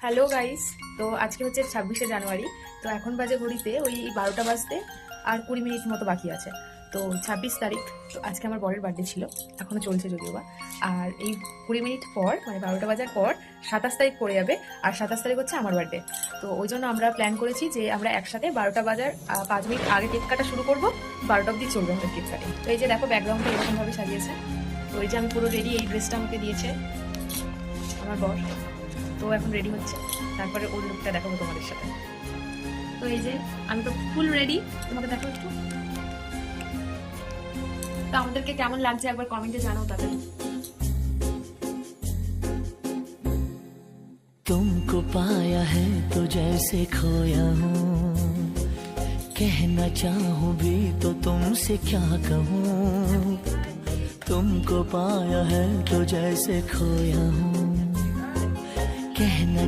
Hello guys, তো আজকে হচ্ছে 26শে জানুয়ারি। তো এখন বাজে ঘড়িতে ওই 12টা বাজতে আর 20 মিনিট মতো বাকি আছে। তো 26 তারিখ, তো আজকে আমার বরের বার্থডে ছিল, এখনো চলছে যদিও বা। আর এই 20 মিনিট পর মানে 12টা বাজার পর 27 তারিখ পড়ে যাবে, আর 27 তারিখ হচ্ছে আমার বার্থডে। তো ওই জন্য আমরা প্ল্যান করেছি যে আমরা একসাথে 12টা বাজার 5 মিনিট আগে কেক কাটা শুরু করবো, 12টা অব্দি চলবে আমাদের কেক কাটিং। তো এই যে দেখো ব্যাকগ্রাউন্ডটা এরকমভাবে সাজিয়েছে। তো এই যে আমি পুরো রেডি, এই ড্রেসটা আমাকে দিয়েছে আমার বর। তো এখন রেডি হচ্ছে, তারপরে ওর লুকটা দেখাবো তোমাদের সাথে। তো এই যে আমি তো ফুল রেডি, তোমাকে দেখো একটু। তো আমাদেরকে কেমন লাগছে একবার কমেন্টে জানাও তাদের। तुमको पाया है तो जैसे खोया हूँ, कहना चाहूँ भी तो तुमसे क्या कहूँ। तुमको पाया है तो जैसे खोया हूँ, कहना